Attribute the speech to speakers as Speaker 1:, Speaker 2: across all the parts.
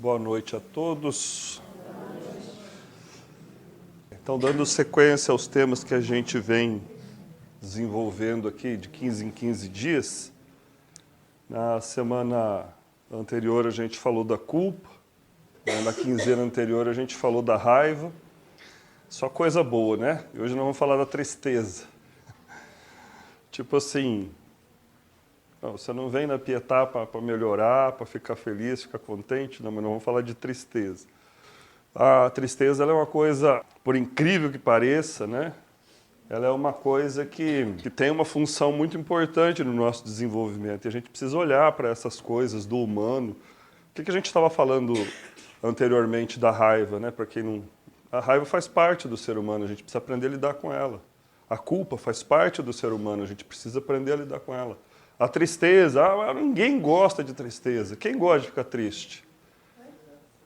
Speaker 1: Boa noite a todos. Então, dando sequência aos temas que a gente vem desenvolvendo aqui de 15 em 15 dias, na semana anterior a gente falou da culpa, na quinzena anterior a gente falou da raiva, só coisa boa, né? E hoje nós vamos falar da tristeza. Tipo assim, não, você não vem na Pietá para melhorar, para ficar feliz, ficar contente, não, mas nós vamos falar de tristeza. A tristeza ela é uma coisa, por incrível que pareça, né? Ela é uma coisa que tem uma função muito importante no nosso desenvolvimento. E a gente precisa olhar para essas coisas do humano. O que a gente estava falando anteriormente da raiva, né? Para quem não... A raiva faz parte do ser humano, a gente precisa aprender a lidar com ela. A culpa faz parte do ser humano, a gente precisa aprender a lidar com ela. A tristeza, ninguém gosta de tristeza. Quem gosta de ficar triste?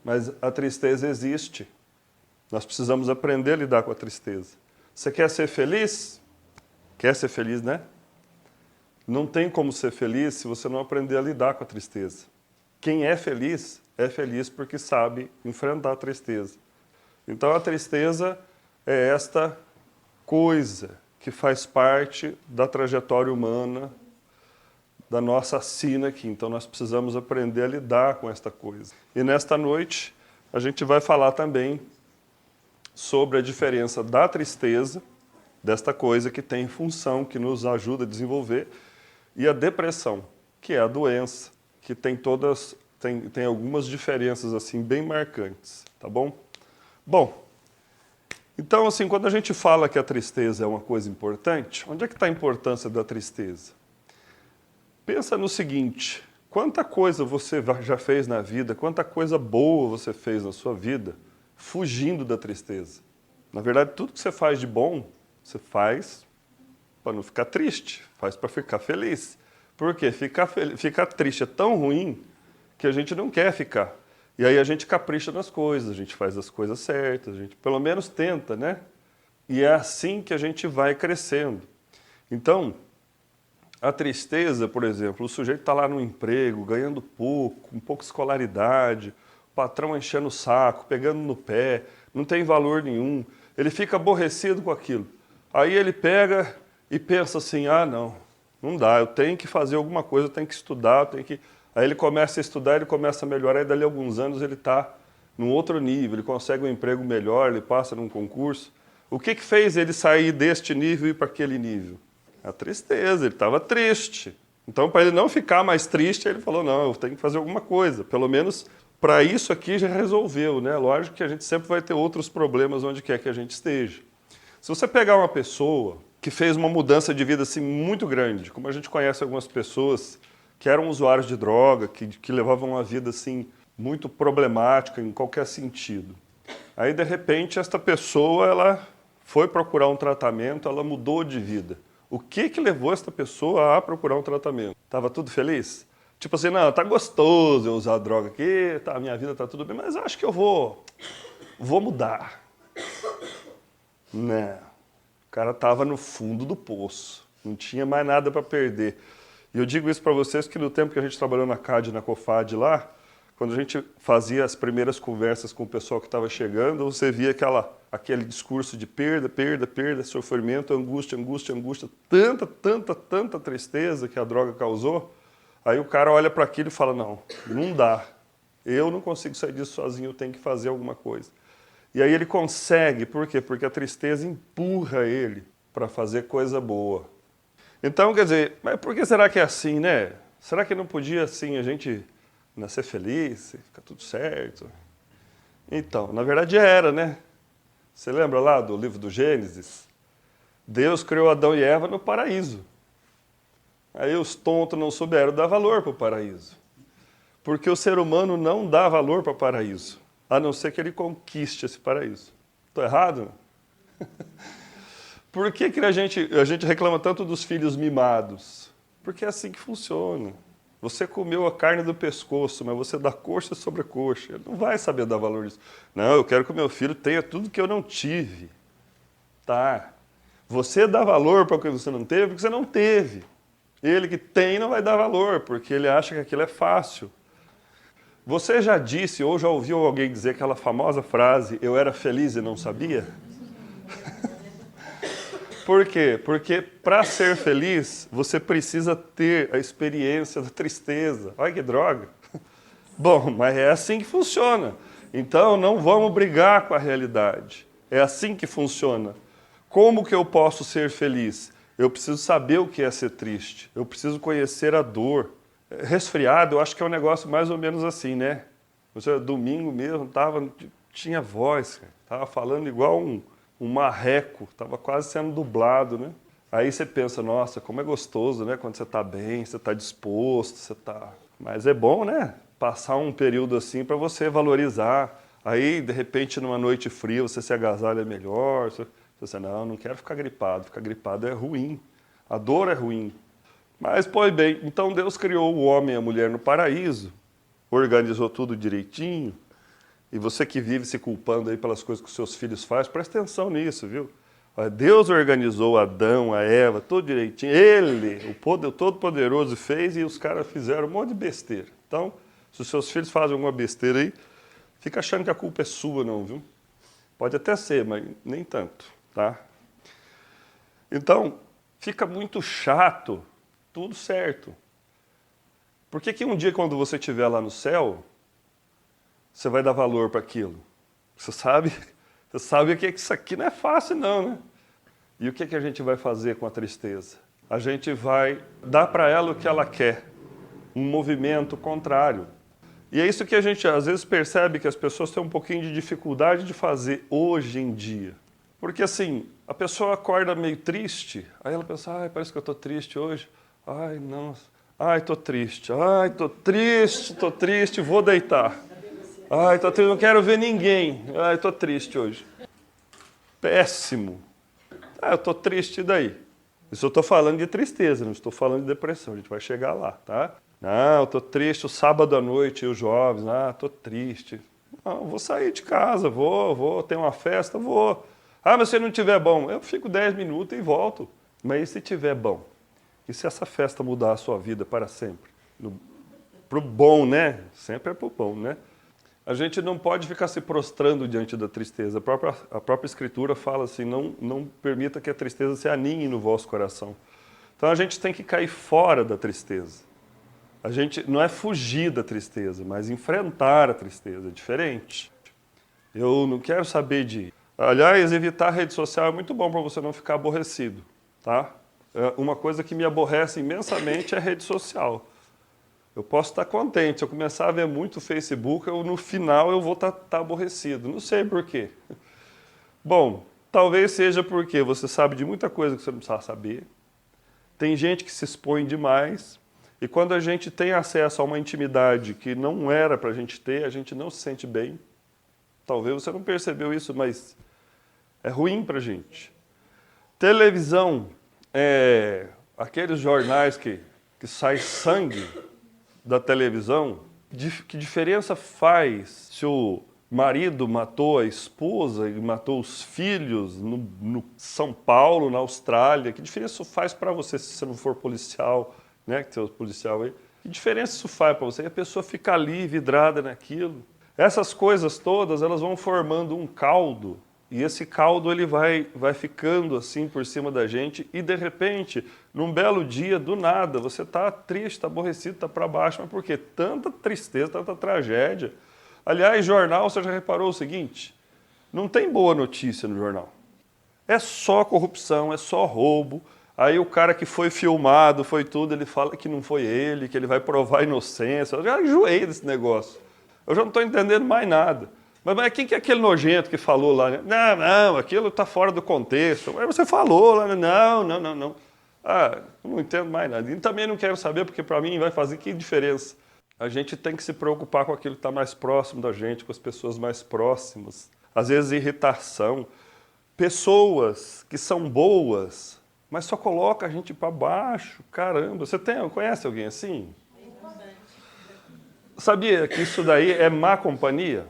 Speaker 1: Mas a tristeza existe. Nós precisamos aprender a lidar com a tristeza. Você quer ser feliz? Quer ser feliz, né? Não tem como ser feliz se você não aprender a lidar com a tristeza. Quem é feliz porque sabe enfrentar a tristeza. Então a tristeza é esta coisa que faz parte da trajetória humana, da nossa sina aqui. Então nós precisamos aprender a lidar com esta coisa. E nesta noite a gente vai falar também sobre a diferença da tristeza, desta coisa que tem função, que nos ajuda a desenvolver, e a depressão, que é a doença, que tem algumas diferenças assim bem marcantes, tá bom? Bom, então assim, quando a gente fala que a tristeza é uma coisa importante, onde é que está a importância da tristeza? Pensa no seguinte, quanta coisa você já fez na vida, quanta coisa boa você fez na sua vida, fugindo da tristeza. Na verdade, tudo que você faz de bom, você faz para não ficar triste, faz para ficar feliz. Por quê? Ficar triste é tão ruim que a gente não quer ficar. E aí a gente capricha nas coisas, a gente faz as coisas certas, a gente pelo menos tenta, né? E é assim que a gente vai crescendo. Então, a tristeza, por exemplo, o sujeito está lá no emprego, ganhando pouco, com pouca escolaridade, o patrão enchendo o saco, pegando no pé, não tem valor nenhum, ele fica aborrecido com aquilo. Aí ele pega e pensa assim, não dá, eu tenho que fazer alguma coisa, eu tenho que estudar, eu tenho que... Aí ele começa a estudar, ele começa a melhorar, e dali a alguns anos ele está num outro nível, ele consegue um emprego melhor, ele passa num concurso. O que fez ele sair deste nível e ir para aquele nível? A tristeza, ele estava triste. Então, para ele não ficar mais triste, ele falou, não, eu tenho que fazer alguma coisa. Pelo menos, para isso aqui já resolveu, né? Lógico que a gente sempre vai ter outros problemas onde quer que a gente esteja. Se você pegar uma pessoa que fez uma mudança de vida assim, muito grande, como a gente conhece algumas pessoas que eram usuários de droga, que levavam uma vida assim, muito problemática em qualquer sentido. Aí, de repente, esta pessoa ela foi procurar um tratamento, ela mudou de vida. O que levou essa pessoa a procurar um tratamento? Estava tudo feliz? Tipo assim, não, tá gostoso eu usar droga aqui, tá, minha vida tá tudo bem, mas acho que eu vou mudar. Não, o cara estava no fundo do poço, não tinha mais nada para perder. E eu digo isso para vocês que no tempo que a gente trabalhou na CAD, na COFAD lá, quando a gente fazia as primeiras conversas com o pessoal que estava chegando, você via aquele discurso de perda, perda, perda, sofrimento, angústia, angústia, angústia, tanta tristeza que a droga causou. Aí o cara olha para aquilo e fala, não dá, eu não consigo sair disso sozinho, eu tenho que fazer alguma coisa. E aí ele consegue, por quê? Porque a tristeza empurra ele para fazer coisa boa. Então, quer dizer, mas por que será que é assim, né? Será que não podia, assim, a gente nascer feliz, ficar tudo certo? Então, na verdade era, né? Você lembra lá do livro do Gênesis? Deus criou Adão e Eva no paraíso. Aí os tontos não souberam dar valor para o paraíso. Porque o ser humano não dá valor para o paraíso, a não ser que ele conquiste esse paraíso. Estou errado? Por que a gente reclama tanto dos filhos mimados? Porque é assim que funciona. Você comeu a carne do pescoço, mas você dá coxa sobre coxa. Ele não vai saber dar valor nisso. Não, eu quero que o meu filho tenha tudo que eu não tive. Tá. Você dá valor para o que você não teve, porque você não teve. Ele que tem não vai dar valor, porque ele acha que aquilo é fácil. Você já disse ou já ouviu alguém dizer aquela famosa frase, eu era feliz e não sabia? Por quê? Porque para ser feliz, você precisa ter a experiência da tristeza. Olha que droga. Bom, mas é assim que funciona. Então não vamos brigar com a realidade. É assim que funciona. Como que eu posso ser feliz? Eu preciso saber o que é ser triste. Eu preciso conhecer a dor. Resfriado, eu acho que é um negócio mais ou menos assim, né? Domingo mesmo, tinha voz, estava falando igual um marreco, estava quase sendo dublado, né? Aí você pensa, nossa, como é gostoso, né? Quando você está bem, você está disposto, você está... Mas é bom, né? Passar um período assim para você valorizar. Aí, de repente, numa noite fria, você se agasalha melhor. Você, não quero ficar gripado. Ficar gripado é ruim. A dor é ruim. Mas, pois bem, então Deus criou o homem e a mulher no paraíso, organizou tudo direitinho, e você que vive se culpando aí pelas coisas que os seus filhos fazem, presta atenção nisso, viu? Deus organizou Adão, a Eva, tudo direitinho. Ele, o Todo-Poderoso, fez e os caras fizeram um monte de besteira. Então, se os seus filhos fazem alguma besteira aí, fica achando que a culpa é sua, não, viu? Pode até ser, mas nem tanto, tá? Então, fica muito chato, tudo certo. Por que um dia, quando você estiver lá no céu, você vai dar valor para aquilo? Você sabe que isso aqui não é fácil, não, né? E o que a gente vai fazer com a tristeza? A gente vai dar para ela o que ela quer, um movimento contrário. E é isso que a gente, às vezes, percebe que as pessoas têm um pouquinho de dificuldade de fazer hoje em dia. Porque, assim, a pessoa acorda meio triste, aí ela pensa, ai, parece que eu estou triste hoje. Ai, nossa, ai, estou triste, estou triste, vou deitar. Ai, estou triste, não quero ver ninguém. Ai, estou triste hoje. Péssimo. Eu estou triste, e daí? Isso eu estou falando de tristeza, não estou falando de depressão, a gente vai chegar lá, tá? Não, eu estou triste, o sábado à noite, os jovens, estou triste. Não, vou sair de casa, vou ter uma festa, vou. Mas se não tiver bom, eu fico 10 minutos e volto. Mas e se tiver bom? E se essa festa mudar a sua vida para sempre? Pro bom, né? Sempre é pro bom, né? A gente não pode ficar se prostrando diante da tristeza. A própria Escritura fala assim, não permita que a tristeza se aninhe no vosso coração. Então a gente tem que cair fora da tristeza. A gente não é fugir da tristeza, mas enfrentar a tristeza, é diferente. Eu não quero saber de... Aliás, evitar a rede social é muito bom para você não ficar aborrecido, tá? Uma coisa que me aborrece imensamente é a rede social. Eu posso estar contente, se eu começar a ver muito o Facebook, no final eu vou estar aborrecido. Não sei por quê. Bom, talvez seja porque você sabe de muita coisa que você não precisa saber. Tem gente que se expõe demais. E quando a gente tem acesso a uma intimidade que não era para a gente não se sente bem. Talvez você não percebeu isso, mas é ruim para a gente. Televisão, aqueles jornais que sai sangue da televisão, que diferença faz se o marido matou a esposa e matou os filhos no São Paulo, na Austrália? Que diferença isso faz para você se você não for policial, né? Que tem os policial aí. Que diferença isso faz para você? E a pessoa fica ali vidrada naquilo. Essas coisas todas, elas vão formando um caldo. E esse caldo ele vai ficando assim por cima da gente e, de repente, num belo dia, do nada, você está triste, está aborrecido, está para baixo. Mas por quê? Tanta tristeza, tanta tragédia. Aliás, jornal, você já reparou o seguinte? Não tem boa notícia no jornal. É só corrupção, é só roubo. Aí o cara que foi filmado, foi tudo, ele fala que não foi ele, que ele vai provar a inocência. Eu já enjoei desse negócio. Eu já não estou entendendo mais nada. Mas quem que é aquele nojento que falou lá? Não, aquilo está fora do contexto. Mas você falou lá, não. Eu não entendo mais nada. E também não quero saber, porque para mim vai fazer que diferença. A gente tem que se preocupar com aquilo que está mais próximo da gente, com as pessoas mais próximas. Às vezes irritação. Pessoas que são boas, mas só coloca a gente para baixo. Caramba, conhece alguém assim? Sabia que isso daí é má companhia?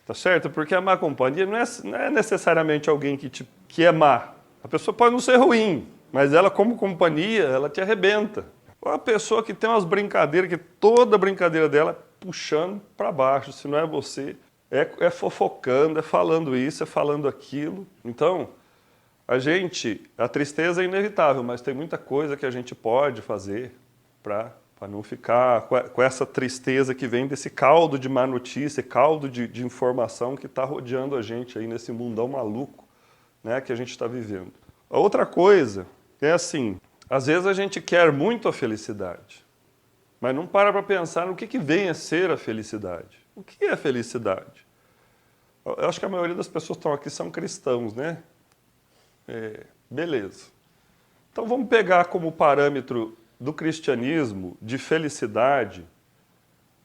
Speaker 1: Tá certo? Porque a má companhia não é necessariamente alguém que é má. A pessoa pode não ser ruim, mas ela, como companhia, ela te arrebenta. Uma pessoa que tem umas brincadeiras, que toda brincadeira dela é puxando para baixo. Se não é você, é fofocando, é falando isso, é falando aquilo. Então, a tristeza é inevitável, mas tem muita coisa que a gente pode fazer para não ficar com essa tristeza que vem desse caldo de má notícia, caldo de informação que está rodeando a gente aí nesse mundão maluco, né, que a gente está vivendo. A outra coisa é assim, às vezes a gente quer muito a felicidade, mas não para pensar no que vem a ser a felicidade. O que é a felicidade? Eu acho que a maioria das pessoas que estão aqui são cristãos, né? Beleza. Então vamos pegar como parâmetro do cristianismo de felicidade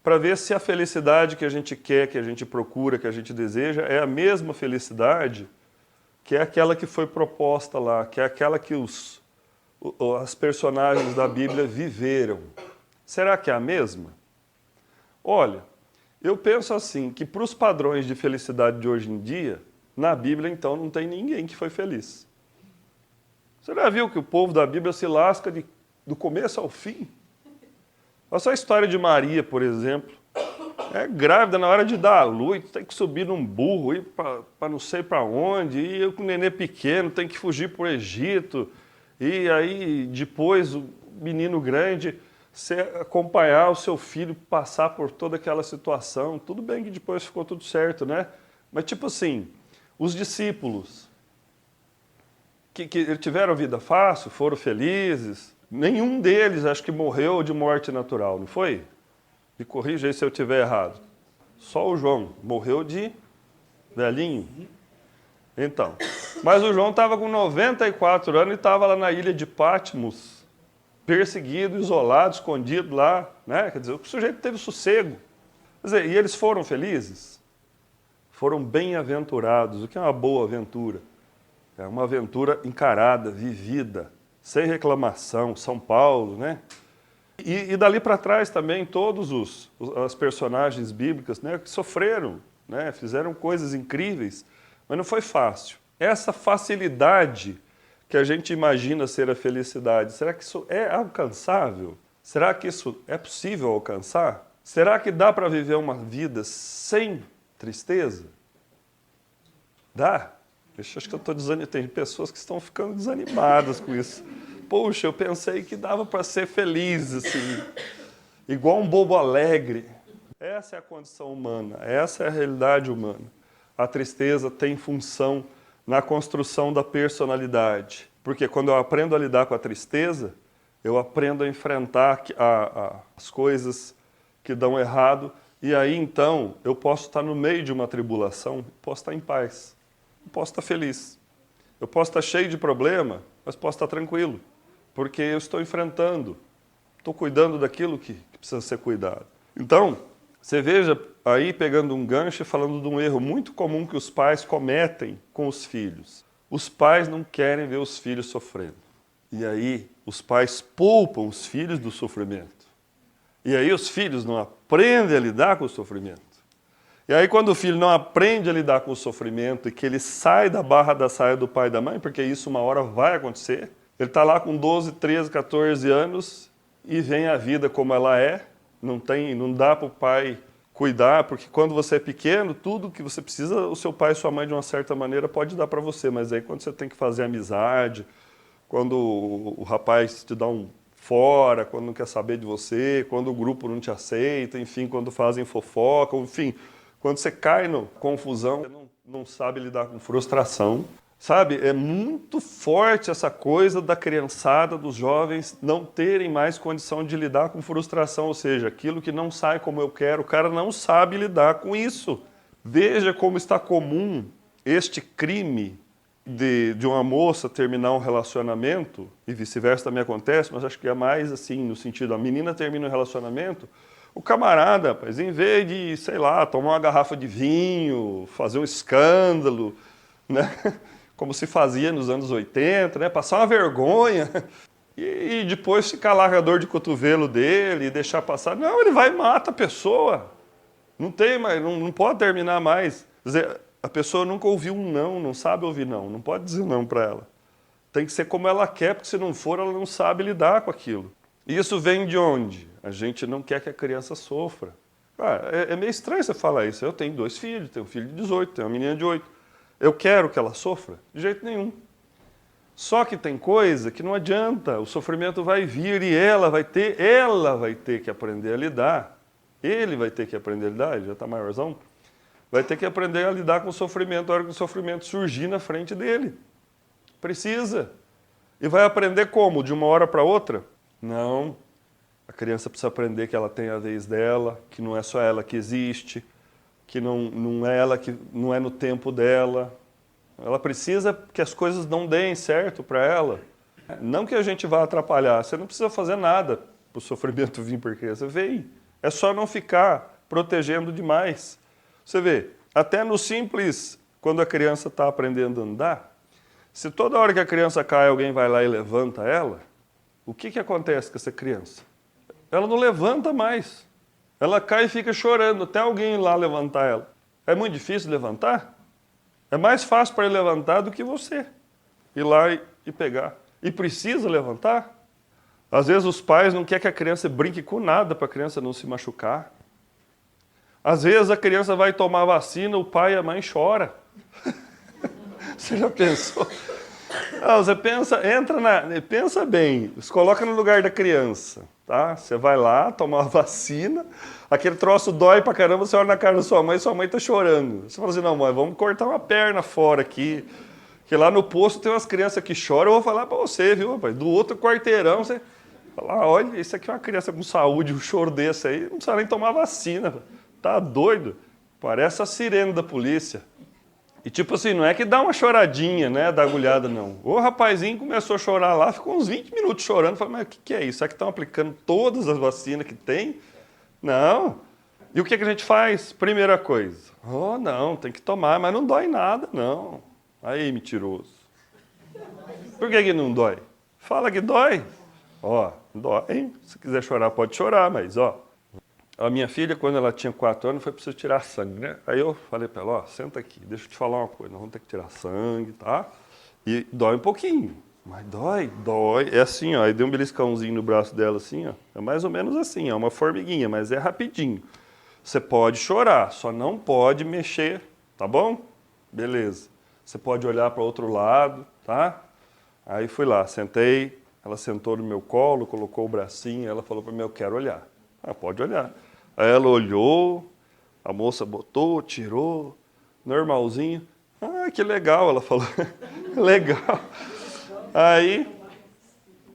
Speaker 1: para ver se a felicidade que a gente quer, que a gente procura, que a gente deseja é a mesma felicidade que é aquela que foi proposta lá, que é aquela que as personagens da Bíblia viveram. Será que é a mesma? Olha, eu penso assim, que para os padrões de felicidade de hoje em dia, na Bíblia então não tem ninguém que foi feliz. Você já viu que o povo da Bíblia se lasca do começo ao fim? Olha só a história de Maria, por exemplo. É grávida na hora de dar à luz, tem que subir num burro, ir para não sei para onde, e eu com o nenê pequeno, tem que fugir para o Egito, e aí depois o menino grande, você acompanhar o seu filho, passar por toda aquela situação. Tudo bem que depois ficou tudo certo, né? Mas tipo assim, os discípulos que tiveram vida fácil, foram felizes, nenhum deles acho que morreu de morte natural, não foi? Me corrija aí se eu estiver errado. Só o João morreu de velhinho. Então, mas o João estava com 94 anos e estava lá na ilha de Patmos, perseguido, isolado, escondido lá, né? Quer dizer, o sujeito teve sossego. Quer dizer, e eles foram felizes? Foram bem-aventurados. O que é uma boa aventura? É uma aventura encarada, vivida, sem reclamação. São Paulo, né? E dali para trás também todos as personagens bíblicas, né, que sofreram, né, fizeram coisas incríveis, mas não foi fácil. Essa facilidade que a gente imagina ser a felicidade, será que isso é alcançável? Será que isso é possível alcançar? Será que dá para viver uma vida sem tristeza? Dá? Eu acho que eu estou desanimado. Tem pessoas que estão ficando desanimadas com isso. Poxa, eu pensei que dava para ser feliz, assim, igual um bobo alegre. Essa é a condição humana, essa é a realidade humana. A tristeza tem função na construção da personalidade. Porque quando eu aprendo a lidar com a tristeza, eu aprendo a enfrentar as coisas que dão errado, e aí então eu posso estar no meio de uma tribulação, posso estar em paz, eu posso estar feliz. Eu posso estar cheio de problema, mas posso estar tranquilo. Porque eu estou enfrentando, estou cuidando daquilo que precisa ser cuidado. Então, você veja aí pegando um gancho e falando de um erro muito comum que os pais cometem com os filhos. Os pais não querem ver os filhos sofrendo. E aí os pais poupam os filhos do sofrimento. E aí os filhos não aprendem a lidar com o sofrimento. E aí quando o filho não aprende a lidar com o sofrimento e que ele sai da barra da saia do pai e da mãe, porque isso uma hora vai acontecer, ele está lá com 12, 13, 14 anos e vem a vida como ela é, não dá para o pai cuidar, porque quando você é pequeno, tudo que você precisa, o seu pai e sua mãe, de uma certa maneira, pode dar para você, mas aí quando você tem que fazer amizade, quando o rapaz te dá um fora, quando não quer saber de você, quando o grupo não te aceita, enfim, quando fazem fofoca, enfim, quando você cai na confusão, você não sabe lidar com frustração. Sabe, é muito forte essa coisa da criançada, dos jovens não terem mais condição de lidar com frustração, ou seja, aquilo que não sai como eu quero, o cara não sabe lidar com isso. Veja como está comum este crime de uma moça terminar um relacionamento, e vice-versa também acontece, mas acho que é mais assim, no sentido, a menina termina um relacionamento, o camarada, rapaz, em vez de, sei lá, tomar uma garrafa de vinho, fazer um escândalo, né? Como se fazia nos anos 80, né? Passar uma vergonha e depois ficar lá com a dor de cotovelo dele e deixar passar. Não, ele vai e mata a pessoa. Não tem mais, não pode terminar mais. Quer dizer, a pessoa nunca ouviu um não sabe ouvir não pode dizer não para ela. Tem que ser como ela quer, porque se não for, ela não sabe lidar com aquilo. E isso vem de onde? A gente não quer que a criança sofra. É meio estranho você falar isso. Eu tenho 2 filhos, tenho um filho de 18, tenho uma menina de 8. Eu quero que ela sofra? De jeito nenhum. Só que tem coisa que não adianta, o sofrimento vai vir e ela vai ter que aprender a lidar. Ele vai ter que aprender a lidar, ele já está maiorzão, vai ter que aprender a lidar com o sofrimento na hora que o sofrimento surgir na frente dele. Precisa. E vai aprender como? De uma hora para outra? Não. A criança precisa aprender que ela tem a vez dela, que não é só ela que existe, que não é ela que não é no tempo dela. Ela precisa que as coisas não deem certo para ela. Não que a gente vá atrapalhar, você não precisa fazer nada para o sofrimento vir por criança. Vem. É só não ficar protegendo demais. Você vê, até no simples, quando a criança está aprendendo a andar, se toda hora que a criança cai, alguém vai lá e levanta ela, o que acontece com essa criança? Ela não levanta mais. Ela cai e fica chorando, até alguém ir lá levantar ela. É muito difícil levantar? É mais fácil para ele levantar do que você ir lá e pegar. E precisa levantar? Às vezes os pais não querem que a criança brinque com nada para a criança não se machucar. Às vezes a criança vai tomar vacina, o pai e a mãe choram. Você já pensou? Não, você pensa bem, se coloca no lugar da criança, tá? Você vai lá tomar a vacina, aquele troço dói pra caramba, você olha na cara da sua mãe tá chorando. Você fala assim, não, mãe, vamos cortar uma perna fora aqui, que lá no posto tem umas crianças que choram, eu vou falar pra você, viu, rapaz? Do outro quarteirão, você fala, olha, isso aqui é uma criança com saúde, um choro desse aí, não precisa nem tomar vacina, tá doido? Parece a sirene da polícia. E tipo assim, não é que dá uma choradinha, né, da agulhada, não. O rapazinho começou a chorar lá, ficou uns 20 minutos chorando. Falei, mas o que é isso? Será que estão aplicando todas as vacinas que tem? Não. E o que a gente faz? Primeira coisa. Oh, não, tem que tomar, mas não dói nada, não. Aí, mentiroso. Por que não dói? Fala que dói. Ó, dói, hein? Se quiser chorar, pode chorar, mas ó. A minha filha, quando ela tinha 4 anos, foi preciso tirar sangue, né? Aí eu falei para ela, ó, senta aqui, deixa eu te falar uma coisa, nós vamos ter que tirar sangue, tá? E dói um pouquinho, mas dói. É assim, ó, aí deu um beliscãozinho no braço dela, assim, ó. É mais ou menos assim, é uma formiguinha, mas é rapidinho. Você pode chorar, só não pode mexer, tá bom? Beleza. Você pode olhar para o outro lado, tá? Aí fui lá, sentei, ela sentou no meu colo, colocou o bracinho, ela falou para mim, eu quero olhar. Ah, pode olhar. Aí ela olhou, a moça botou, tirou, normalzinho. Ah, que legal, ela falou. Legal. Aí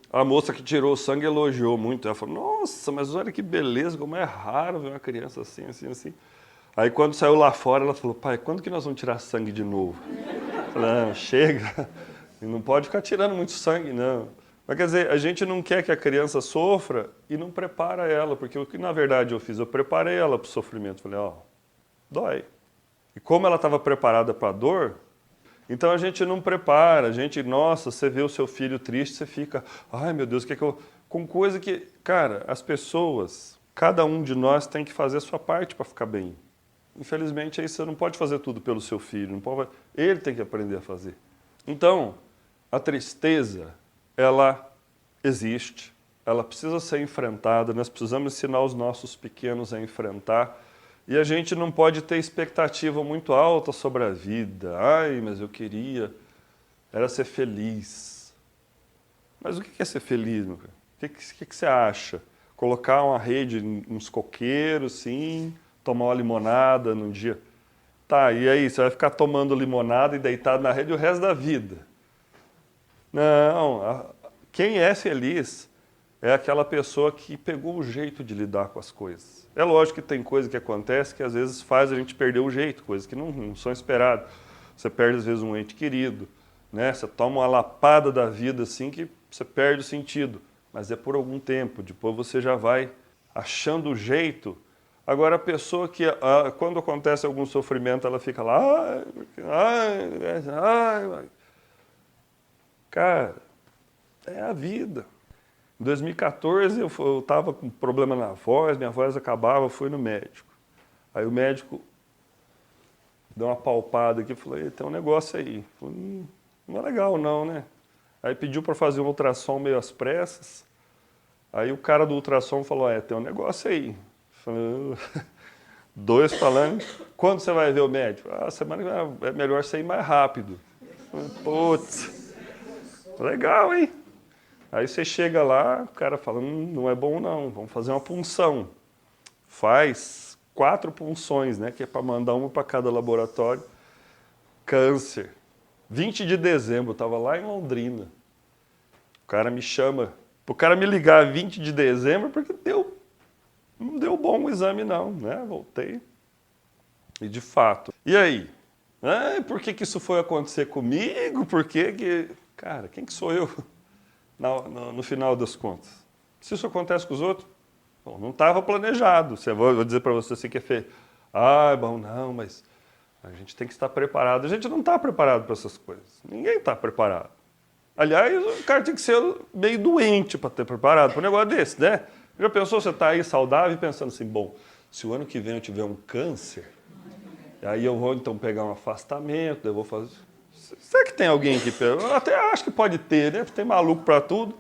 Speaker 1: a moça que tirou o sangue elogiou muito. Ela falou, nossa, mas olha que beleza, como é raro ver uma criança assim, assim, assim. Aí quando saiu lá fora, ela falou, pai, quando que nós vamos tirar sangue de novo? Eu falei, não, chega, não pode ficar tirando muito sangue, não. Mas quer dizer, a gente não quer que a criança sofra e não prepara ela, porque o que na verdade eu fiz, eu preparei ela para o sofrimento. Falei, ó, dói. E como ela estava preparada para a dor, então a gente não prepara, a gente, nossa, você vê o seu filho triste, você fica, ai meu Deus, o que é que eu... Com coisa que, cara, as pessoas, cada um de nós tem que fazer a sua parte para ficar bem. Infelizmente, aí você não pode fazer tudo pelo seu filho, não pode... ele tem que aprender a fazer. Então, a tristeza, ela existe, ela precisa ser enfrentada, nós precisamos ensinar os nossos pequenos a enfrentar, e a gente não pode ter expectativa muito alta sobre a vida. Ai, mas eu queria, era ser feliz. Mas o que é ser feliz, meu cara? O que você acha? Colocar uma rede, uns coqueiros, sim, tomar uma limonada num dia. Tá, e aí, você vai ficar tomando limonada e deitado na rede o resto da vida. Não, quem é feliz é aquela pessoa que pegou o jeito de lidar com as coisas. É lógico que tem coisa que acontece que às vezes faz a gente perder o jeito, coisas que não são esperadas. Você perde às vezes um ente querido, né? Você toma uma lapada da vida assim que você perde o sentido, mas é por algum tempo, depois você já vai achando o jeito. Agora a pessoa que, quando acontece algum sofrimento, ela fica lá, ai. Cara, é a vida. Em 2014 eu estava com problema na voz, minha voz acabava, fui no médico. Aí o médico deu uma palpada aqui e falou, tem um negócio aí. Falei, não é legal não, né? Aí pediu para fazer um ultrassom meio às pressas. Aí o cara do ultrassom falou, tem um negócio aí. Falei, 2 falando, quando você vai ver o médico? Semana que vem é melhor você ir mais rápido. Falei, putz, legal, hein? Aí você chega lá, o cara fala, não é bom não, vamos fazer uma punção. Faz 4 punções, né? Que é para mandar uma para cada laboratório. Câncer. 20 de dezembro, eu estava lá em Londrina. O cara me chama, o cara me ligar 20 de dezembro, porque não deu bom o exame não, né? Voltei. E de fato. E aí? Por que isso foi acontecer comigo? Por que... Cara, quem que sou eu no final das contas? Se isso acontece com os outros, bom, não estava planejado. Vou dizer para você assim que é feio. Bom, não, mas a gente tem que estar preparado. A gente não está preparado para essas coisas. Ninguém está preparado. Aliás, o cara tem que ser meio doente para ter preparado para um negócio desse, né? Já pensou, você está aí saudável e pensando assim, bom, se o ano que vem eu tiver um câncer, aí eu vou então pegar um afastamento, eu vou fazer... Será que tem alguém que... Eu até acho que pode ter, né? Tem maluco para tudo,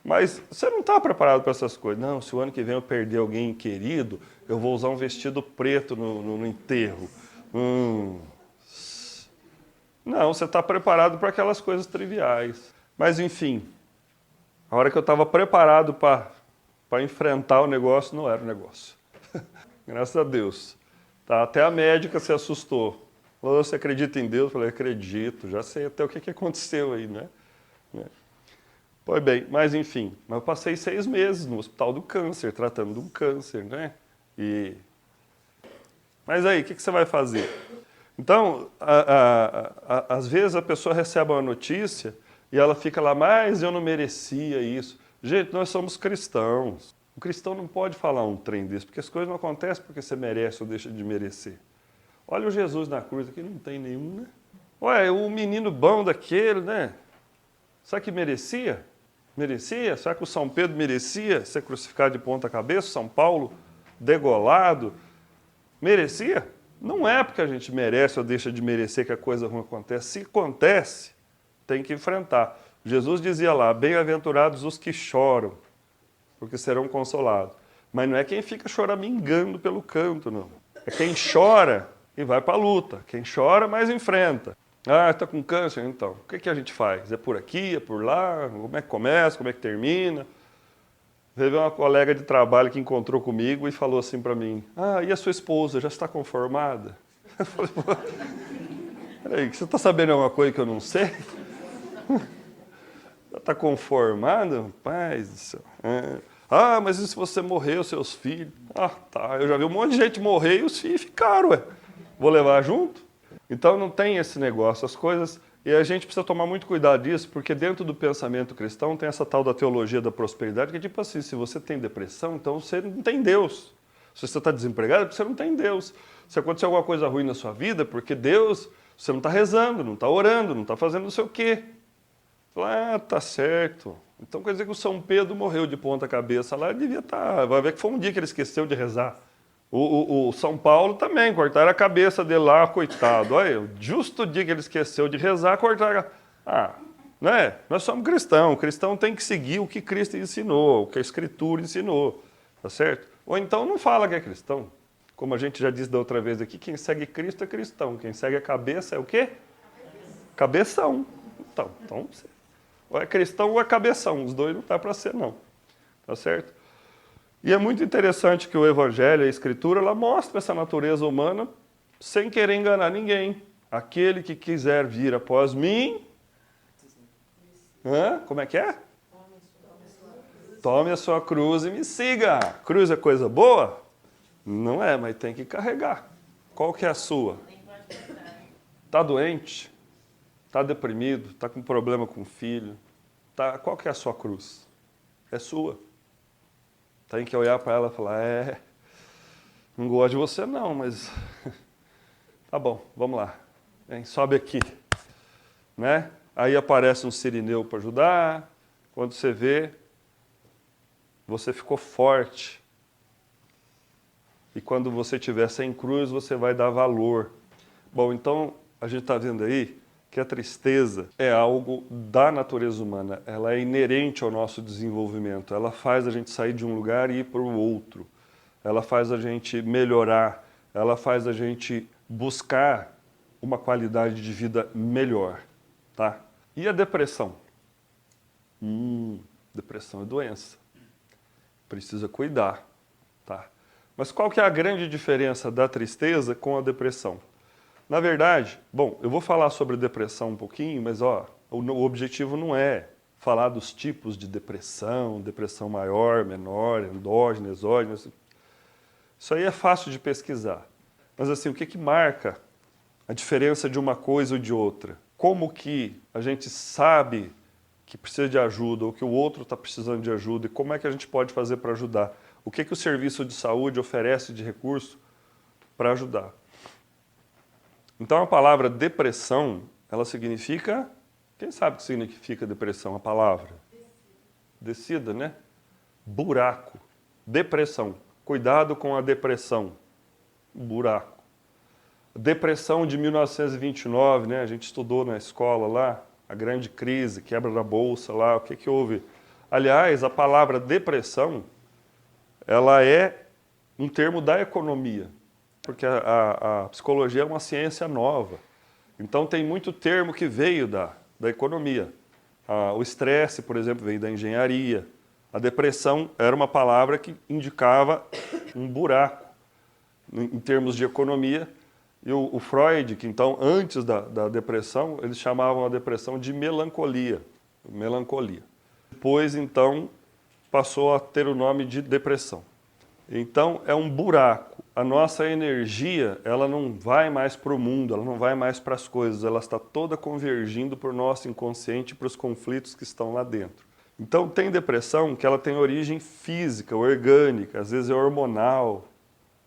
Speaker 1: mas você não está preparado para essas coisas. Não, se o ano que vem eu perder alguém querido, eu vou usar um vestido preto no enterro. Não, você está preparado para aquelas coisas triviais. Mas, enfim, a hora que eu estava preparado para enfrentar o negócio, não era o negócio. Graças a Deus. Até a médica se assustou. Falou, você acredita em Deus? Eu falei, acredito, já sei até o que aconteceu aí, né? Pois bem, mas enfim, eu passei 6 meses no Hospital do Câncer, tratando de um câncer, né? Mas aí, o que você vai fazer? Então, às vezes a pessoa recebe uma notícia e ela fica lá, mas eu não merecia isso. Gente, nós somos cristãos. O cristão não pode falar um trem desse, porque as coisas não acontecem porque você merece ou deixa de merecer. Olha o Jesus na cruz, aqui não tem nenhum, né? Ué, o menino bom daquele, né? Será que merecia? Merecia? Será que o São Pedro merecia ser crucificado de ponta cabeça? São Paulo degolado? Merecia? Não é porque a gente merece ou deixa de merecer que a coisa ruim acontece. Se acontece, tem que enfrentar. Jesus dizia lá, bem-aventurados os que choram, porque serão consolados. Mas não é quem fica choramingando pelo canto, não. É quem chora e vai para a luta. Quem chora, mas enfrenta. Está com câncer? Então, o que a gente faz? É por aqui, é por lá? Como é que começa? Como é que termina? Teve uma colega de trabalho que encontrou comigo e falou assim para mim, e a sua esposa, já está conformada? Eu falei, peraí, você está sabendo alguma coisa que eu não sei? Já está conformada? Rapaz do céu. Mas e se você morrer, os seus filhos? Tá, eu já vi um monte de gente morrer e os filhos ficaram, ué. Vou levar junto? Então não tem esse negócio, as coisas... E a gente precisa tomar muito cuidado disso, porque dentro do pensamento cristão tem essa tal da teologia da prosperidade, que é tipo assim, se você tem depressão, então você não tem Deus. Se você está desempregado, é porque você não tem Deus. Se acontecer alguma coisa ruim na sua vida, é porque Deus, você não está rezando, não está orando, não está fazendo não sei o quê. Tá certo. Então quer dizer que o São Pedro morreu de ponta cabeça lá, ele devia estar... Vai ver que foi um dia que ele esqueceu de rezar. O São Paulo também, cortaram a cabeça dele lá, coitado. Olha, justo o dia que ele esqueceu de rezar, cortaram né? Nós somos cristãos, o cristão tem que seguir o que Cristo ensinou, o que a Escritura ensinou, tá certo? Ou então não fala que é cristão. Como a gente já disse da outra vez aqui, quem segue Cristo é cristão, quem segue a cabeça é o quê? Cabeção. Então ou é cristão ou é cabeção, os dois não dá para ser não, tá certo? E é muito interessante que o Evangelho, a Escritura, ela mostra essa natureza humana sem querer enganar ninguém. Aquele que quiser vir após mim... Como é que é? Tome a sua cruz e me siga. Cruz é coisa boa? Não é, mas tem que carregar. Qual que é a sua? Está doente? Está deprimido? Está com problema com o filho? Qual que é a sua cruz? É sua. Tem que olhar para ela e falar, não gosto de você não, mas tá bom, vamos lá. Sobe aqui. Né? Aí aparece um sirineu para ajudar, quando você vê, você ficou forte. E quando você estiver sem cruz, você vai dar valor. Bom, então, a gente está vendo aí que a tristeza é algo da natureza humana, ela é inerente ao nosso desenvolvimento, ela faz a gente sair de um lugar e ir para o outro, ela faz a gente melhorar, ela faz a gente buscar uma qualidade de vida melhor, tá? E a depressão? Depressão é doença, precisa cuidar, tá? Mas qual que é a grande diferença da tristeza com a depressão? Na verdade, bom, eu vou falar sobre depressão um pouquinho, mas ó, o objetivo não é falar dos tipos de depressão, depressão maior, menor, endógena, exógena. Isso aí é fácil de pesquisar. Mas assim, o que que marca a diferença de uma coisa ou de outra? Como que a gente sabe que precisa de ajuda ou que o outro está precisando de ajuda e como é que a gente pode fazer para ajudar? O que que o serviço de saúde oferece de recurso para ajudar? Então a palavra depressão, ela significa... Quem sabe o que significa depressão, a palavra? Descida, né? Buraco. Depressão. Cuidado com a depressão. Buraco. Depressão de 1929, né? A gente estudou na escola lá, a grande crise, quebra da bolsa lá, o que que houve? Aliás, a palavra depressão, ela é um termo da economia, porque a psicologia é uma ciência nova. Então tem muito termo que veio da economia. O estresse, por exemplo, veio da engenharia. A depressão era uma palavra que indicava um buraco em termos de economia. E o Freud, que então, antes da depressão, eles chamavam a depressão de melancolia. Melancolia. Depois, então, passou a ter o nome de depressão. Então, é um buraco. A nossa energia, ela não vai mais para o mundo, ela não vai mais para as coisas, ela está toda convergindo para o nosso inconsciente, para os conflitos que estão lá dentro. Então, tem depressão que ela tem origem física, orgânica, às vezes é hormonal,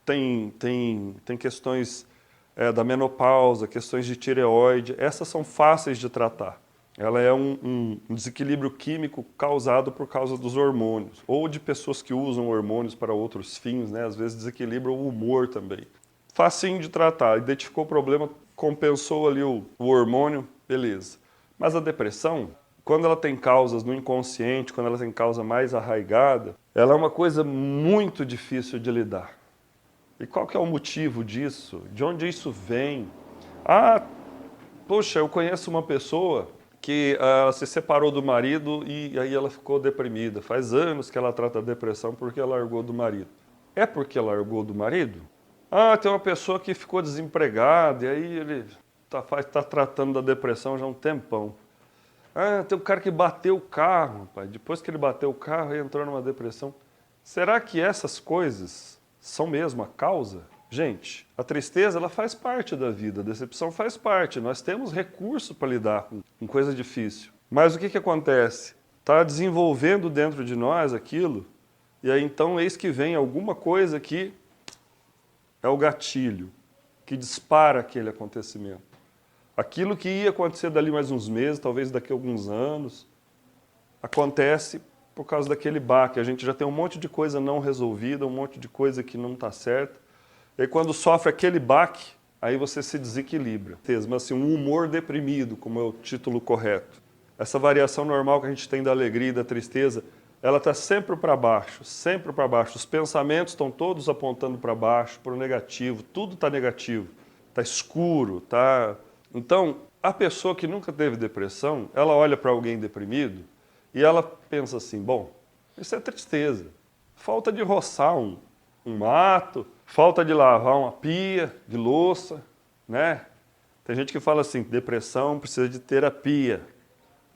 Speaker 1: tem questões da menopausa, questões de tireoide, essas são fáceis de tratar. Ela é um desequilíbrio químico causado por causa dos hormônios, ou de pessoas que usam hormônios para outros fins, né? Às vezes desequilibra o humor também. Facinho de tratar, identificou o problema, compensou ali o hormônio, beleza. Mas a depressão, quando ela tem causas no inconsciente, quando ela tem causa mais arraigada, ela é uma coisa muito difícil de lidar. E qual que é o motivo disso? De onde isso vem? Poxa, eu conheço uma pessoa que se separou do marido e aí ela ficou deprimida. Faz anos que ela trata a depressão porque ela largou do marido. É porque ela largou do marido? Tem uma pessoa que ficou desempregada e aí ele tá tratando da depressão já há um tempão. Tem um cara que bateu o carro, rapaz. Depois que ele bateu o carro, ele entrou numa depressão. Será que essas coisas são mesmo a causa? Gente, a tristeza ela faz parte da vida, a decepção faz parte. Nós temos recurso para lidar com coisa difícil. Mas o que que acontece? Está desenvolvendo dentro de nós aquilo, e aí então eis que vem alguma coisa que é o gatilho, que dispara aquele acontecimento. Aquilo que ia acontecer dali mais uns meses, talvez daqui a alguns anos, acontece por causa daquele baque. A gente já tem um monte de coisa não resolvida, um monte de coisa que não está certa. E aí, quando sofre aquele baque, aí você se desequilibra. Mas assim, um humor deprimido, como é o título correto. Essa variação normal que a gente tem da alegria e da tristeza, ela está sempre para baixo, sempre para baixo. Os pensamentos estão todos apontando para baixo, para o negativo, tudo está negativo. Está escuro, está... Então, a pessoa que nunca teve depressão, ela olha para alguém deprimido e ela pensa assim, bom, isso é tristeza. Falta de roçar um mato, falta de lavar uma pia de louça, né? Tem gente que fala assim, depressão precisa de terapia.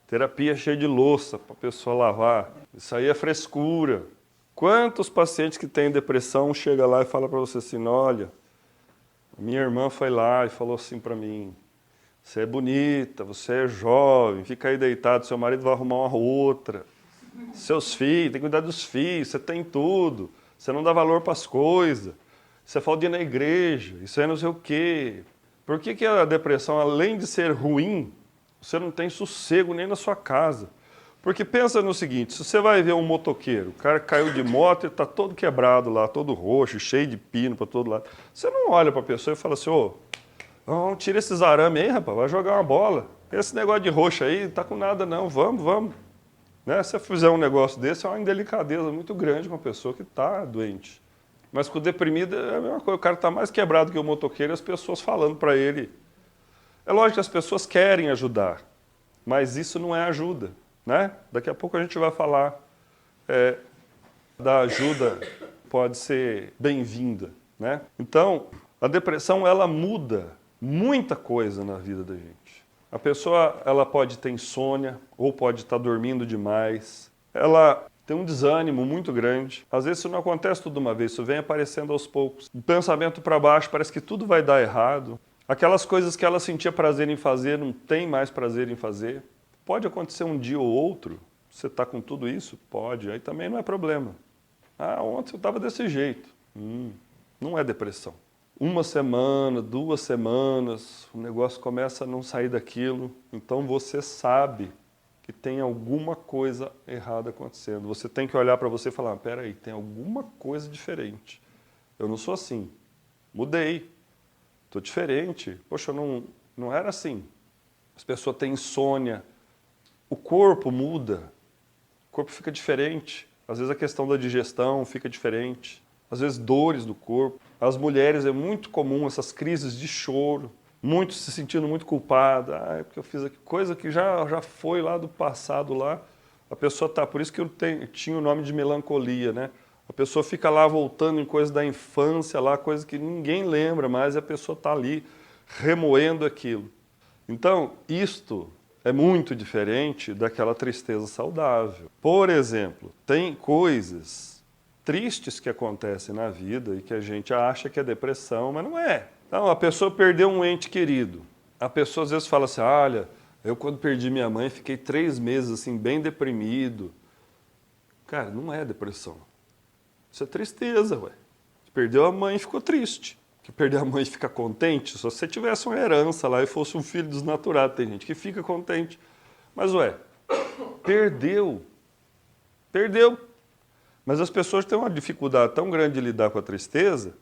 Speaker 1: Terapia cheia de louça para a pessoa lavar. Isso aí é frescura. Quantos pacientes que têm depressão chegam lá e falam para você assim, olha, minha irmã foi lá e falou assim para mim, você é bonita, você é jovem, fica aí deitado, seu marido vai arrumar uma outra. Seus filhos, tem que cuidar dos filhos, você tem tudo. Você não dá valor para as coisas. Você falta de ir na igreja, isso aí não sei o quê. Por que que a depressão, além de ser ruim, você não tem sossego nem na sua casa? Porque pensa no seguinte, se você vai ver um motoqueiro, o cara caiu de moto e está todo quebrado lá, todo roxo, cheio de pino para todo lado. Você não olha para a pessoa e fala assim, tira esses arames aí, rapaz, vai jogar uma bola. Esse negócio de roxo aí, tá com nada não, vamos. Né? Se eu fizer um negócio desse, é uma indelicadeza muito grande com a pessoa que está doente. Mas com o deprimido é a mesma coisa, o cara está mais quebrado que o motoqueiro e as pessoas falando para ele. É lógico que as pessoas querem ajudar, mas isso não é ajuda. Né? Daqui a pouco a gente vai falar da ajuda pode ser bem-vinda. Né? Então, a depressão ela muda muita coisa na vida da gente. A pessoa ela pode ter insônia ou pode estar dormindo demais. Ela tem um desânimo muito grande. Às vezes isso não acontece tudo de uma vez, isso vem aparecendo aos poucos. O pensamento para baixo, parece que tudo vai dar errado. Aquelas coisas que ela sentia prazer em fazer, não tem mais prazer em fazer. Pode acontecer um dia ou outro, você está com tudo isso? Pode, aí também não é problema. Ah, ontem eu estava desse jeito. Não é depressão. Uma semana, 2 semanas, o negócio começa a não sair daquilo, então você sabe que tem alguma coisa errada acontecendo. Você tem que olhar para você e falar, peraí, tem alguma coisa diferente. Eu não sou assim, mudei, estou diferente. Poxa, eu não era assim. As pessoas têm insônia, o corpo muda, o corpo fica diferente. Às vezes a questão da digestão fica diferente. Às vezes dores do corpo. As mulheres é muito comum essas crises de choro, muito se sentindo muito culpada. Ah, é porque eu fiz aqui coisa que já foi lá do passado lá. A pessoa tá, por isso que eu tinha o nome de melancolia, né? A pessoa fica lá voltando em coisas da infância lá, coisas que ninguém lembra mais, e a pessoa tá ali remoendo aquilo. Então, isto é muito diferente daquela tristeza saudável. Por exemplo, tem coisas tristes que acontecem na vida e que a gente acha que é depressão, mas não é. Então, a pessoa perdeu um ente querido. A pessoa às vezes fala assim, olha, eu quando perdi minha mãe fiquei 3 meses assim, bem deprimido. Cara, não é depressão. Isso é tristeza, ué. Você perdeu a mãe e ficou triste. Que perder a mãe e ficar contente, se você tivesse uma herança lá e fosse um filho desnaturado, tem gente que fica contente. Mas, ué, perdeu. Mas as pessoas têm uma dificuldade tão grande de lidar com a tristeza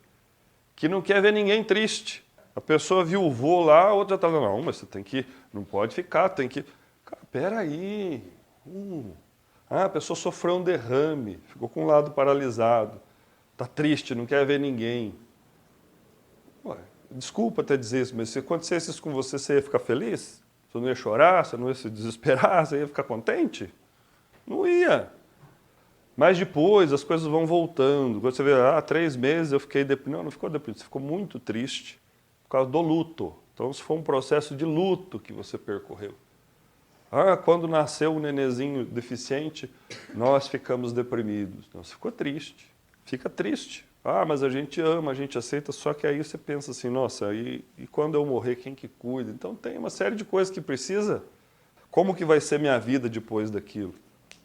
Speaker 1: que não quer ver ninguém triste. A pessoa viu o vô lá, a outra está falando, não, mas você tem que, não pode ficar, tem que... Cara, peraí. A pessoa sofreu um derrame, ficou com o lado paralisado, está triste, não quer ver ninguém. Ué, desculpa até dizer isso, mas se acontecesse isso com você, você ia ficar feliz? Você não ia chorar, você não ia se desesperar, você ia ficar contente? Não ia. Mas depois as coisas vão voltando. Quando você vê, 3 meses eu fiquei deprimido. Não, não ficou deprimido, você ficou muito triste por causa do luto. Então, isso foi um processo de luto que você percorreu. Quando nasceu um nenenzinho deficiente, nós ficamos deprimidos. Não, você ficou triste. Fica triste. Mas a gente ama, a gente aceita, só que aí você pensa assim, nossa, e quando eu morrer, quem que cuida? Então, tem uma série de coisas que precisa. Como que vai ser minha vida depois daquilo?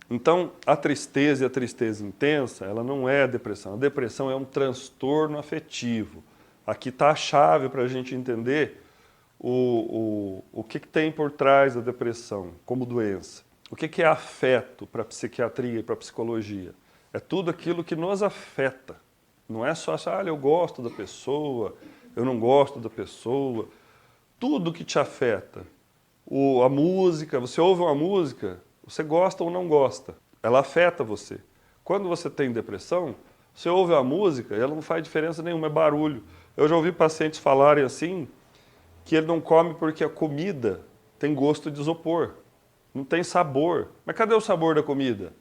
Speaker 1: Então, a tristeza e a tristeza intensa, ela não é depressão. A depressão é um transtorno afetivo. Aqui está a chave para a gente entender o que tem por trás da depressão como doença. O que é afeto para a psiquiatria e para a psicologia? É tudo aquilo que nos afeta. Não é só assim, eu gosto da pessoa, eu não gosto da pessoa. Tudo que te afeta. A música, você ouve uma música... Você gosta ou não gosta, ela afeta você. Quando você tem depressão, você ouve a música e ela não faz diferença nenhuma, é barulho. Eu já ouvi pacientes falarem assim, que ele não come porque a comida tem gosto de isopor, não tem sabor. Mas cadê o sabor da comida?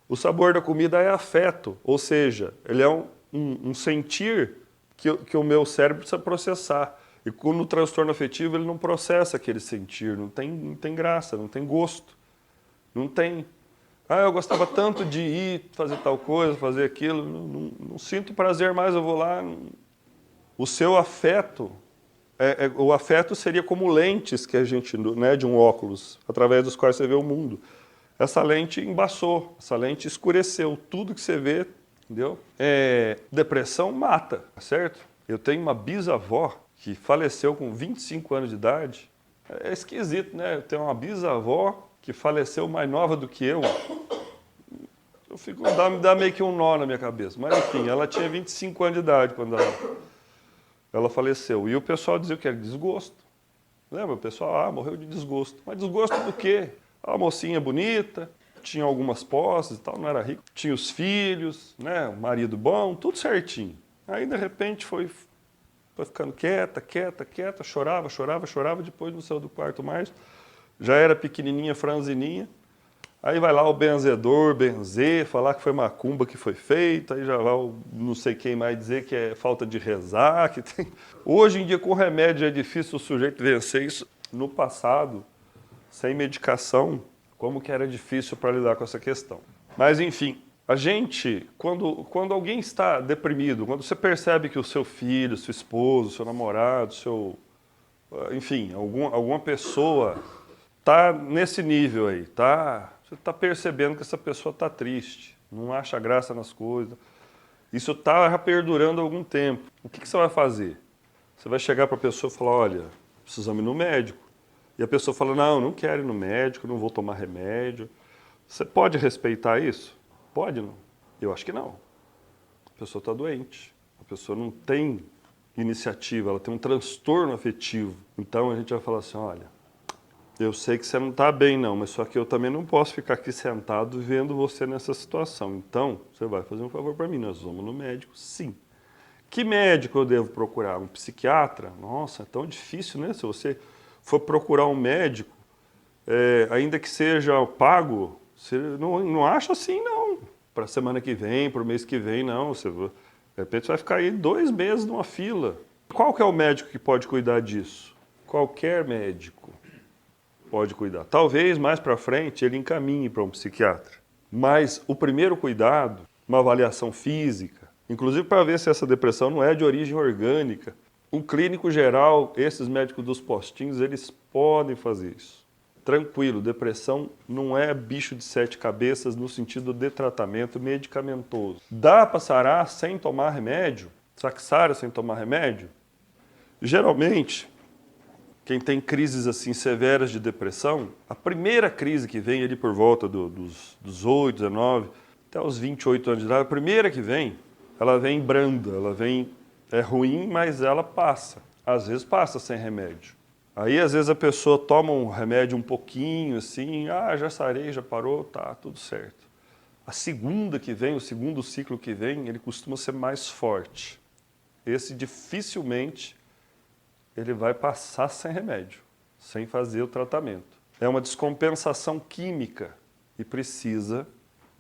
Speaker 1: O sabor da comida é afeto, ou seja, ele é um sentir que o meu cérebro precisa processar. E no transtorno afetivo ele não processa aquele sentir, não tem graça, não tem gosto. Não tem. Eu gostava tanto de ir fazer tal coisa, fazer aquilo, não sinto prazer mais, eu vou lá. O seu afeto, o afeto seria como lentes que a gente, né, de um óculos, através dos quais você vê o mundo. Essa lente embaçou, essa lente escureceu, tudo que você vê, entendeu? Depressão mata, certo? Eu tenho uma bisavó que faleceu com 25 anos de idade. É esquisito, né? Eu tenho uma bisavó que faleceu mais nova do que eu me dá meio que um nó na minha cabeça. Mas enfim, ela tinha 25 anos de idade quando ela faleceu. E o pessoal dizia que era desgosto. Lembra? O pessoal, morreu de desgosto. Mas desgosto do quê? A mocinha bonita, tinha algumas posses e tal, não era rico. Tinha os filhos, né? O marido bom, tudo certinho. Aí, de repente, foi ficando quieta, chorava, depois no céu do quarto mais. Já era pequenininha, franzininha. Aí vai lá o benzedor, benzer, falar que foi macumba que foi feita, aí já vai o não sei quem mais dizer que é falta de rezar. Que tem... Hoje em dia, com remédio, é difícil o sujeito vencer isso. No passado, sem medicação, como que era difícil para lidar com essa questão. Mas, enfim, a gente, quando alguém está deprimido, quando você percebe que o seu filho, seu esposo, seu namorado, enfim, alguma pessoa está nesse nível aí, você está percebendo que essa pessoa está triste, não acha graça nas coisas. Isso está perdurando há algum tempo. O que você vai fazer? Você vai chegar para a pessoa e falar, olha, precisamos ir no médico. E a pessoa fala, não quero ir no médico, não vou tomar remédio. Você pode respeitar isso? Pode não? Eu acho que não. A pessoa está doente. A pessoa não tem iniciativa, ela tem um transtorno afetivo. Então a gente vai falar assim, olha, eu sei que você não está bem não, mas só que eu também não posso ficar aqui sentado vendo você nessa situação. Então, você vai fazer um favor para mim, nós vamos no médico, sim. Que médico eu devo procurar? Um psiquiatra? Nossa, é tão difícil, né? Se você for procurar um médico, ainda que seja pago, você não acha assim não. Para a semana que vem, para o mês que vem, não. Você, de repente, vai ficar aí 2 meses numa fila. Qual que é o médico que pode cuidar disso? Qualquer médico pode cuidar. Talvez mais para frente ele encaminhe para um psiquiatra. Mas o primeiro cuidado, uma avaliação física, inclusive para ver se essa depressão não é de origem orgânica. O clínico geral, esses médicos dos postinhos, eles podem fazer isso. Tranquilo, depressão não é bicho de 7 cabeças no sentido de tratamento medicamentoso. Dá para sarar sem tomar remédio? Sara sem tomar remédio? Geralmente, quem tem crises assim severas de depressão, a primeira crise que vem ali por volta dos 8, 19, até os 28 anos de idade, a primeira que vem, ela vem branda, é ruim, mas ela passa. Às vezes passa sem remédio. Aí às vezes a pessoa toma um remédio um pouquinho assim, já sarei, já parou, tá, tudo certo. A segunda que vem, o segundo ciclo que vem, ele costuma ser mais forte. Esse dificilmente ele vai passar sem remédio, sem fazer o tratamento. É uma descompensação química e precisa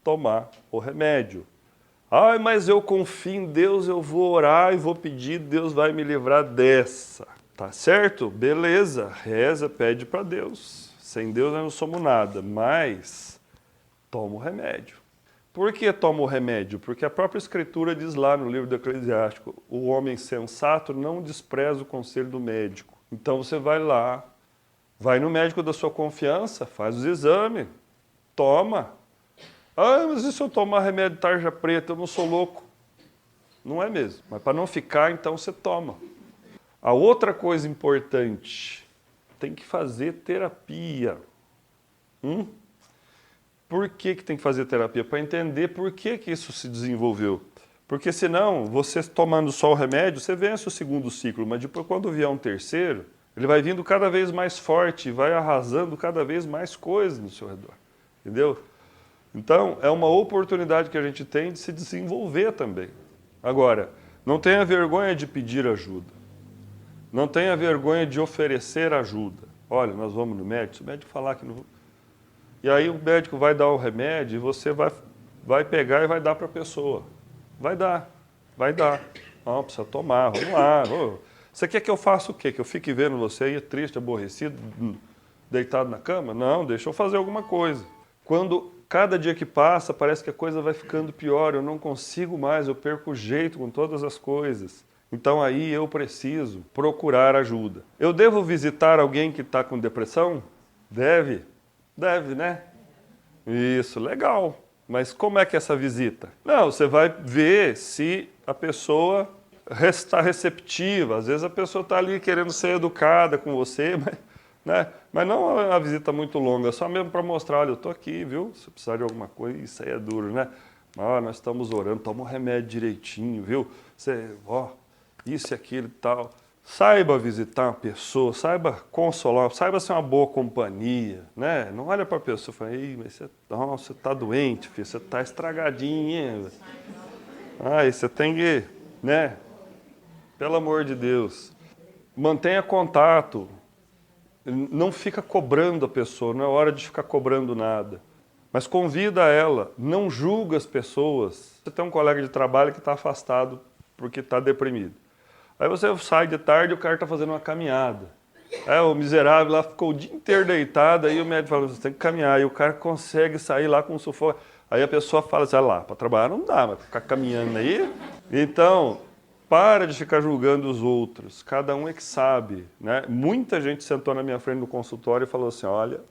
Speaker 1: tomar o remédio. Mas eu confio em Deus, eu vou orar e vou pedir, Deus vai me livrar dessa. Tá certo? Beleza, reza, pede para Deus. Sem Deus nós não somos nada, mas toma o remédio. Por que toma o remédio? Porque a própria Escritura diz lá no livro do Eclesiástico, o homem sensato não despreza o conselho do médico. Então você vai lá, vai no médico da sua confiança, faz os exames, toma. Mas e se eu tomar remédio tarja preta, eu não sou louco? Não é mesmo, mas para não ficar, então você toma. A outra coisa importante, tem que fazer terapia. Por que tem que fazer terapia? Para entender por que isso se desenvolveu. Porque senão, você tomando só o remédio, você vence o segundo ciclo, mas depois quando vier um terceiro, ele vai vindo cada vez mais forte, vai arrasando cada vez mais coisas no seu redor. Entendeu? Então, é uma oportunidade que a gente tem de se desenvolver também. Agora, não tenha vergonha de pedir ajuda. Não tenha vergonha de oferecer ajuda. Olha, nós vamos no médico, se o médico falar que não... E aí o médico vai dar o remédio e você vai pegar e vai dar para a pessoa. Vai dar. Não, precisa tomar, vamos lá. Você quer que eu faça o quê? Que eu fique vendo você aí triste, aborrecido, deitado na cama? Não, deixa eu fazer alguma coisa. Quando cada dia que passa, parece que a coisa vai ficando pior, eu não consigo mais, eu perco o jeito com todas as coisas. Então aí eu preciso procurar ajuda. Eu devo visitar alguém que está com depressão? Deve. Deve, né? Isso, legal. Mas como é que é essa visita? Não, você vai ver se a pessoa está receptiva. Às vezes a pessoa está ali querendo ser educada com você, mas não é uma visita muito longa, só mesmo para mostrar, olha, eu estou aqui, viu? Se precisar de alguma coisa, isso aí é duro, né? Nós estamos orando, toma um remédio direitinho, viu? Isso e aquilo e tal. Saiba visitar uma pessoa, saiba consolar, saiba ser uma boa companhia, né? Não olha para a pessoa e fala, ei, mas você tá doente, filho, você tá estragadinho, hein? Ai, você tem que, né? Pelo amor de Deus. Mantenha contato. Não fica cobrando a pessoa, não é hora de ficar cobrando nada. Mas convida ela, não julga as pessoas. Você tem um colega de trabalho que está afastado porque está deprimido. Aí você sai de tarde e o cara está fazendo uma caminhada. O miserável lá ficou o dia inteiro deitado, aí o médico fala, você tem que caminhar. E o cara consegue sair lá com um sufoco. Aí a pessoa fala assim, lá, para trabalhar não dá, mas ficar caminhando aí. Então, para de ficar julgando os outros. Cada um é que sabe, né? Muita gente sentou na minha frente no consultório e falou assim, olha,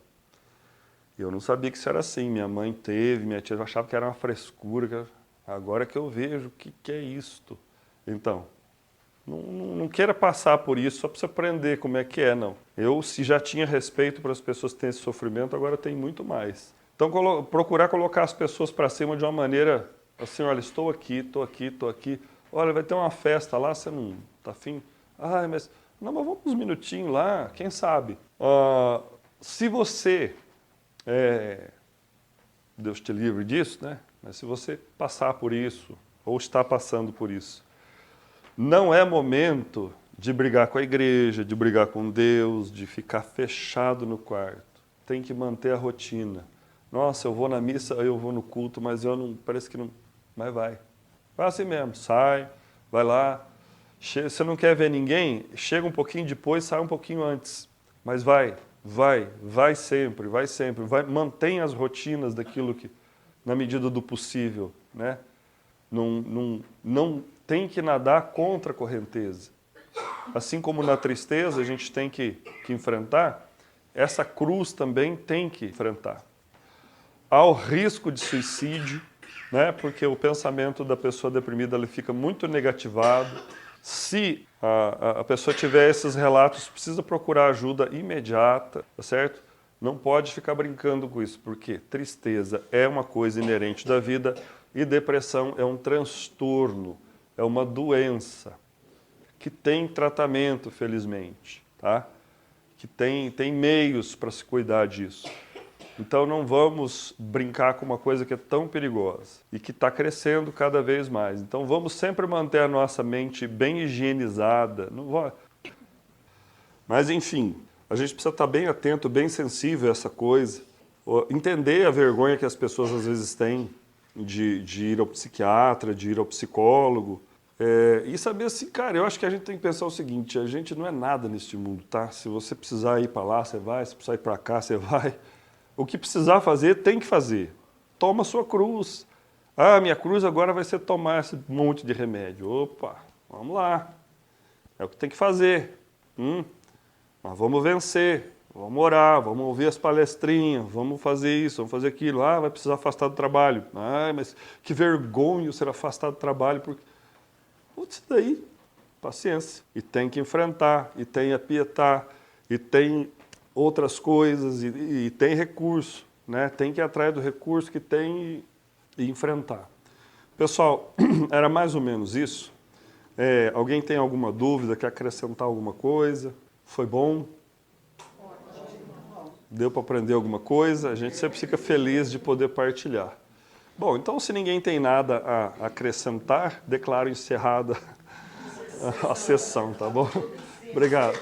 Speaker 1: eu não sabia que isso era assim. Minha mãe teve, minha tia achava que era uma frescura. Agora que eu vejo o que é isto. Então, não queira passar por isso só para você aprender como é que é, não. Eu, se já tinha respeito para as pessoas que têm esse sofrimento, agora tem muito mais. Então, procurar colocar as pessoas para cima de uma maneira assim, olha, estou aqui, estou aqui, estou aqui. Olha, vai ter uma festa lá, você não está afim? Ah, mas vamos uns minutinhos lá, quem sabe? Se você, Deus te livre disso, né? Mas se você passar por isso, ou está passando por isso, não é momento de brigar com a igreja, de brigar com Deus, de ficar fechado no quarto. Tem que manter a rotina. Nossa, eu vou na missa, eu vou no culto, mas eu não, parece que não, mas vai. Vai assim mesmo, sai, vai lá. Você não quer ver ninguém? Chega um pouquinho depois, sai um pouquinho antes. Mas vai sempre, vai sempre. Mantenha as rotinas daquilo que, na medida do possível, né? Não tem que nadar contra a correnteza. Assim como na tristeza a gente tem que enfrentar, essa cruz também tem que enfrentar. Há o risco de suicídio, né? Porque o pensamento da pessoa deprimida ele fica muito negativado. Se a pessoa tiver esses relatos, precisa procurar ajuda imediata, tá certo? Não pode ficar brincando com isso, porque tristeza é uma coisa inerente da vida e depressão é um transtorno, é uma doença que tem tratamento, felizmente, tá? Que tem meios para se cuidar disso. Então não vamos brincar com uma coisa que é tão perigosa e que está crescendo cada vez mais. Então vamos sempre manter a nossa mente bem higienizada. Mas enfim, a gente precisa estar bem atento, bem sensível a essa coisa. Entender a vergonha que as pessoas às vezes têm de ir ao psiquiatra, de ir ao psicólogo. E saber assim, cara, eu acho que a gente tem que pensar o seguinte, a gente não é nada neste mundo, tá? Se você precisar ir para lá, você vai, se precisar ir para cá, você vai. O que precisar fazer, tem que fazer. Toma a sua cruz. Ah, minha cruz agora vai ser tomar esse monte de remédio. Opa, vamos lá. É o que tem que fazer. Mas vamos vencer, vamos orar, vamos ouvir as palestrinhas, vamos fazer isso, vamos fazer aquilo. Ah, vai precisar afastar do trabalho. Ah, mas que vergonha ser afastado do trabalho. Porque... Putz, isso daí, paciência. E tem que enfrentar, e tem que apietar, e tem outras coisas, e tem recurso, né? Tem que ir atrás do recurso que tem e enfrentar. Pessoal, era mais ou menos isso. Alguém tem alguma dúvida, quer acrescentar alguma coisa? Foi bom? Deu para aprender alguma coisa? A gente sempre fica feliz de poder partilhar. Bom, então se ninguém tem nada a acrescentar, declaro encerrada a sessão, tá bom? Obrigado.